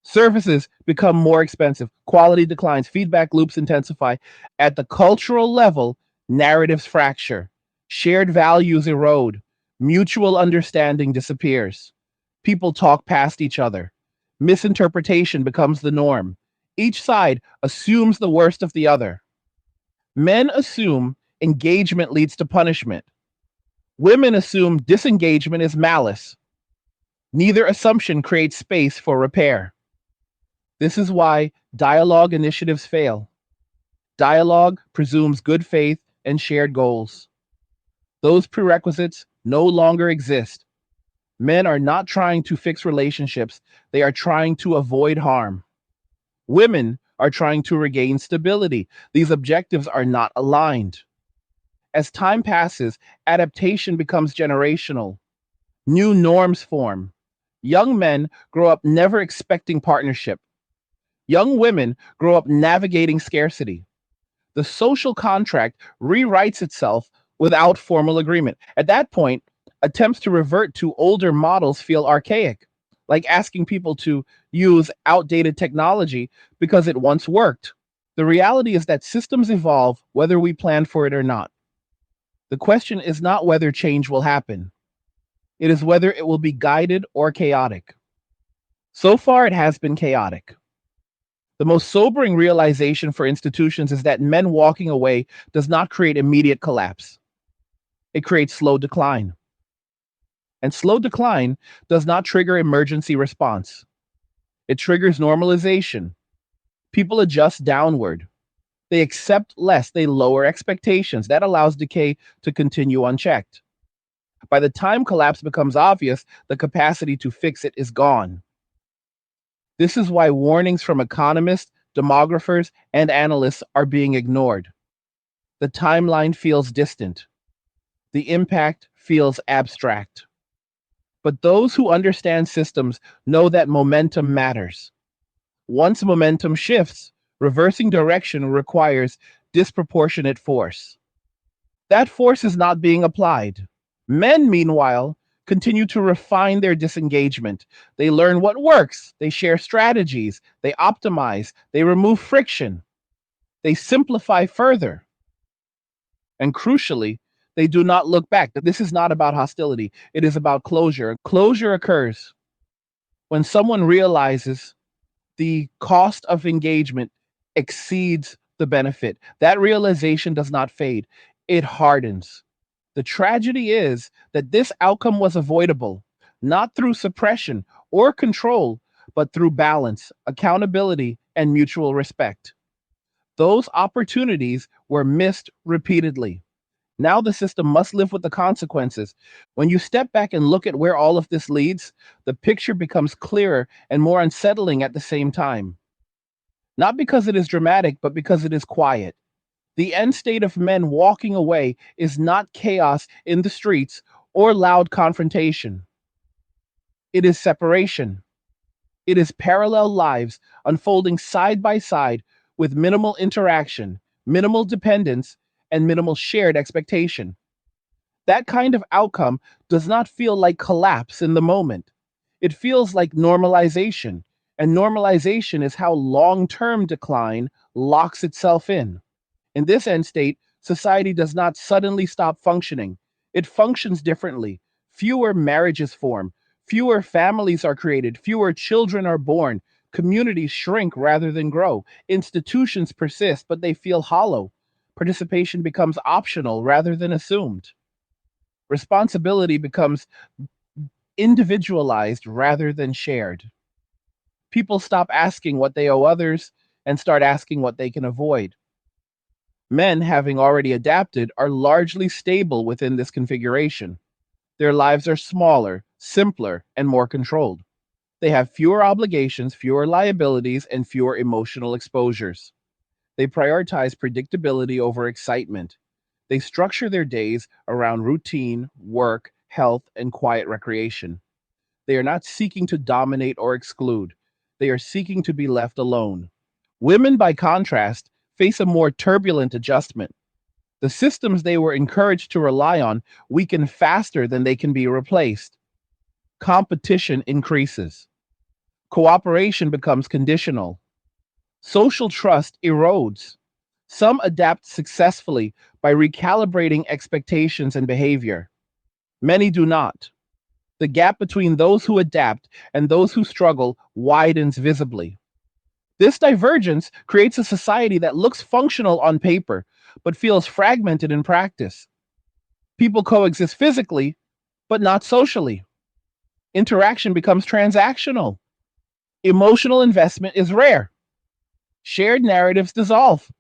Services become more expensive, quality declines, feedback loops intensify. At the cultural level, narratives fracture, shared values erode, mutual understanding disappears. People talk past each other. Misinterpretation becomes the norm. Each side assumes the worst of the other. Men assume engagement leads to punishment. Women assume disengagement is malice. Neither assumption creates space for repair. This is why dialogue initiatives fail. Dialogue presumes good faith and shared goals. Those prerequisites no longer exist. Men are not trying to fix relationships, they are trying to avoid harm. Women are trying to regain stability. These objectives are not aligned. As time passes, adaptation becomes generational. New norms form. Young men grow up never expecting partnership. Young women grow up navigating scarcity. The social contract rewrites itself without formal agreement. At that point, attempts to revert to older models feel archaic, like asking people to use outdated technology because it once worked. The reality is that systems evolve whether we plan for it or not. The question is not whether change will happen, it is whether it will be guided or chaotic. So far, it has been chaotic. The most sobering realization for institutions is that men walking away does not create immediate collapse. It creates slow decline. And slow decline does not trigger emergency response. It triggers normalization. People adjust downward. They accept less. They lower expectations. That allows decay to continue unchecked. By the time collapse becomes obvious, the capacity to fix it is gone. This is why warnings from economists, demographers, and analysts are being ignored. The timeline feels distant. The impact feels abstract. But those who understand systems know that momentum matters. Once momentum shifts, reversing direction requires disproportionate force. That force is not being applied. Men, meanwhile, continue to refine their disengagement. They learn what works, they share strategies, they optimize, they remove friction, they simplify further. And crucially, they do not look back. This is not about hostility, it is about closure. Closure occurs when someone realizes the cost of engagement exceeds the benefit. That realization does not fade, it hardens. The tragedy is that this outcome was avoidable, not through suppression or control, but through balance, accountability, and mutual respect. Those opportunities were missed repeatedly. Now the system must live with the consequences. When you step back and look at where all of this leads, the picture becomes clearer and more unsettling at the same time. Not because it is dramatic, but because it is quiet. The end state of men walking away is not chaos in the streets or loud confrontation. It is separation. It is parallel lives unfolding side by side with minimal interaction, minimal dependence, and minimal shared expectation. That kind of outcome does not feel like collapse in the moment. It feels like normalization, and normalization is how long term decline locks itself in. In this end state, society does not suddenly stop functioning. It functions differently. Fewer marriages form, fewer families are created, fewer children are born, communities shrink rather than grow, institutions persist, but they feel hollow. Participation becomes optional rather than assumed. Responsibility becomes individualized rather than shared. People stop asking what they owe others and start asking what they can avoid. Men, having already adapted, are largely stable within this configuration. Their lives are smaller, simpler, and more controlled. They have fewer obligations, fewer liabilities, and fewer emotional exposures. They prioritize predictability over excitement. They structure their days around routine, work, health, and quiet recreation. They are not seeking to dominate or exclude. They are seeking to be left alone. Women, by contrast, face a more turbulent adjustment. The systems they were encouraged to rely on weaken faster than they can be replaced. Competition increases. Cooperation becomes conditional. Social trust erodes. Some adapt successfully by recalibrating expectations and behavior. Many do not. The gap between those who adapt and those who struggle widens visibly. This divergence creates a society that looks functional on paper, but feels fragmented in practice. People coexist physically, but not socially. Interaction becomes transactional. Emotional investment is rare. Shared narratives dissolve.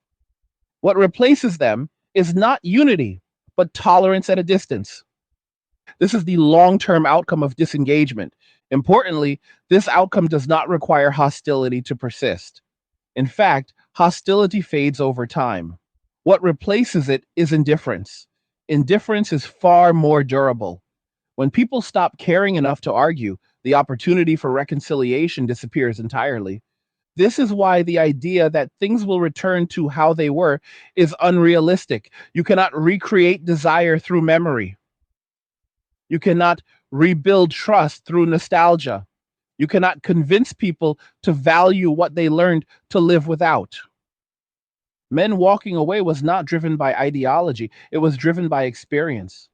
What replaces them is not unity, but tolerance at a distance. This is the long term outcome of disengagement. Importantly, this outcome does not require hostility to persist. In fact, hostility fades over time. What replaces it is indifference. Indifference is far more durable. When people stop caring enough to argue, the opportunity for reconciliation disappears entirely. This is why the idea that things will return to how they were is unrealistic. You cannot recreate desire through memory. You cannot rebuild trust through nostalgia. You cannot convince people to value what they learned to live without. Men walking away was not driven by ideology, it was driven by experience.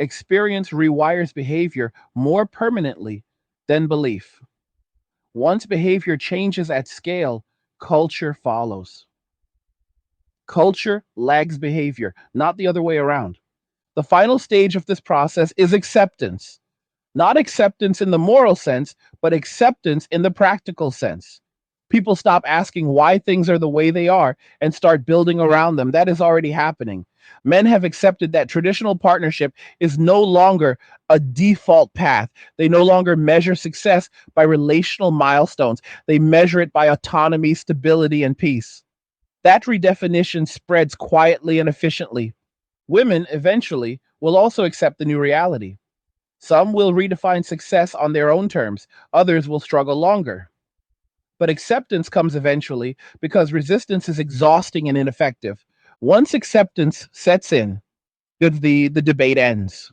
Experience rewires behavior more permanently than belief. Once behavior changes at scale, culture follows. Culture lags behavior, not the other way around. The final stage of this process is acceptance. Not acceptance in the moral sense, but acceptance in the practical sense. People stop asking why things are the way they are and start building around them. That is already happening. Men have accepted that traditional partnership is no longer a default path. They no longer measure success by relational milestones, they measure it by autonomy, stability, and peace. That redefinition spreads quietly and efficiently. Women eventually will also accept the new reality. Some will redefine success on their own terms, others will struggle longer. But acceptance comes eventually because resistance is exhausting and ineffective. Once acceptance sets in, the debate ends.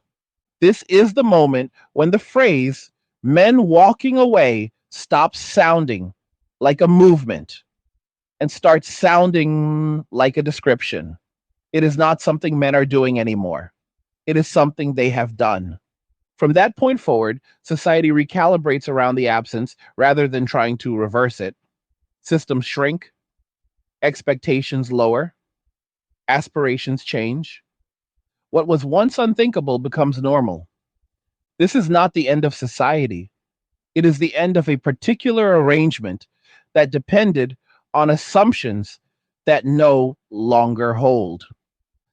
This is the moment when the phrase men walking away stops sounding like a movement and starts sounding like a description. It is not something men are doing anymore. It is something they have done. From that point forward, society recalibrates around the absence rather than trying to reverse it. Systems shrink, expectations lower, aspirations change. What was once unthinkable becomes normal. This is not the end of society. It is the end of a particular arrangement that depended on assumptions that no longer hold.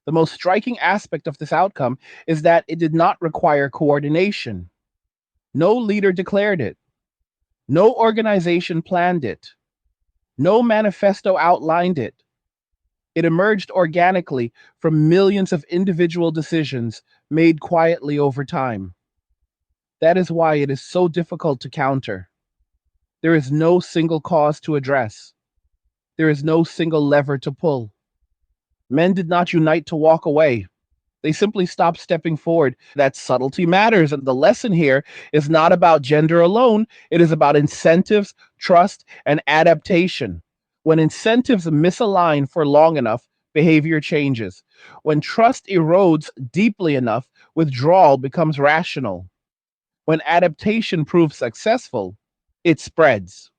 The most striking aspect of this outcome is that it did not require coordination. No leader declared it. No organization planned it. No manifesto outlined it. It emerged organically from millions of individual decisions made quietly over time. That is why it is so difficult to counter. There is no single cause to address. There is no single lever to pull. Men did not unite to walk away. They simply stopped stepping forward. That subtlety matters. And the lesson here is not about gender alone, it is about incentives, trust, and adaptation. When incentives misalign for long enough, behavior changes. When trust erodes deeply enough, withdrawal becomes rational. When adaptation proves successful, it spreads.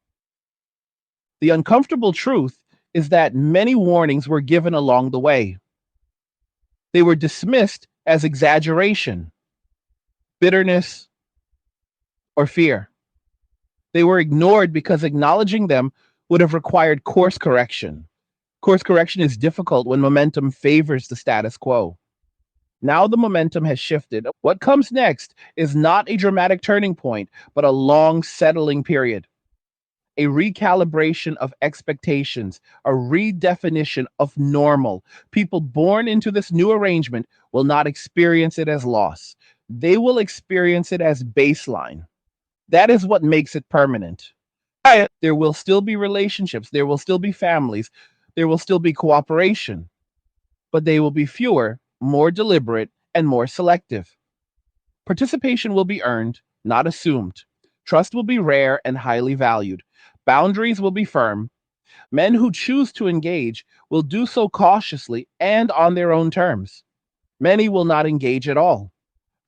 The uncomfortable truth is that many warnings were given along the way. They were dismissed as exaggeration, bitterness, or fear. They were ignored because acknowledging them would have required course correction. Course correction is difficult when momentum favors the status quo. Now the momentum has shifted. What comes next is not a dramatic turning point, but a long settling period, a recalibration of expectations, a redefinition of normal. People born into this new arrangement will not experience it as loss. They will experience it as baseline. That is what makes it permanent. There will still be relationships, there will still be families, there will still be cooperation, but they will be fewer, more deliberate, and more selective. Participation will be earned, not assumed. Trust will be rare and highly valued. Boundaries will be firm. Men who choose to engage will do so cautiously and on their own terms. Many will not engage at all.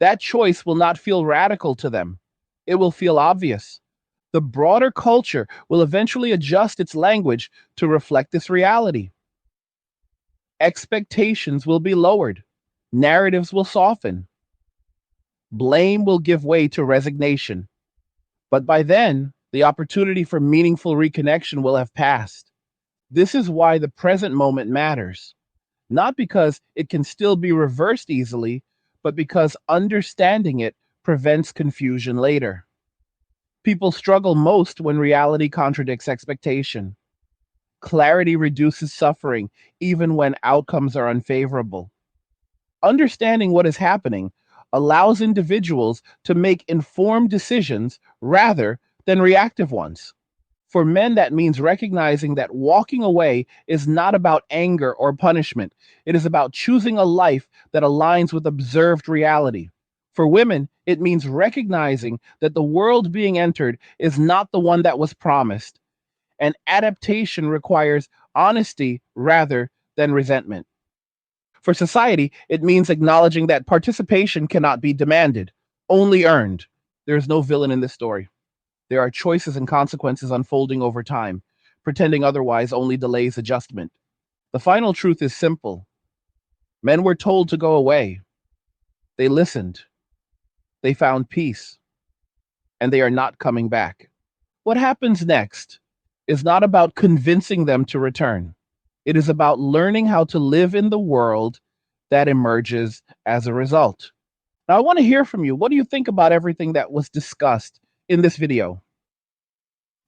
That choice will not feel radical to them. It will feel obvious. The broader culture will eventually adjust its language to reflect this reality. Expectations will be lowered. Narratives will soften. Blame will give way to resignation. But by then, the opportunity for meaningful reconnection will have passed. This is why the present moment matters. Not because it can still be reversed easily, but because understanding it prevents confusion later. People struggle most when reality contradicts expectation. Clarity reduces suffering, even when outcomes are unfavorable. Understanding what is happening allows individuals to make informed decisions rather than reactive ones. For men, that means recognizing that walking away is not about anger or punishment. It is about choosing a life that aligns with observed reality. For women, it means recognizing that the world being entered is not the one that was promised, and adaptation requires honesty rather than resentment. For society, it means acknowledging that participation cannot be demanded, only earned. There is no villain in this story. There are choices and consequences unfolding over time. Pretending otherwise only delays adjustment. The final truth is simple. Men were told to go away. They listened. They found peace. And they are not coming back. What happens next is not about convincing them to return. It is about learning how to live in the world that emerges as a result. Now, I want to hear from you. What do you think about everything that was discussed in this video?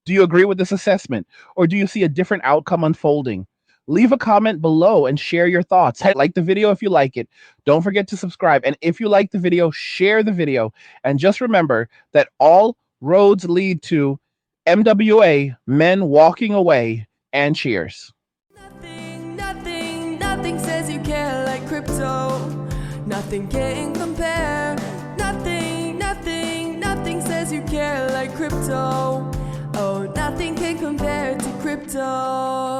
Do you agree with this assessment, or do you see a different outcome unfolding? Leave a comment below and share your thoughts. Like the video if you like it. Don't forget to subscribe. And if you like the video, share the video. And just remember that all roads lead to MWA, men walking away, and cheers. Nothing says you care like crypto. Nothing can compare. Nothing says you care like crypto. Oh, nothing can compare to crypto.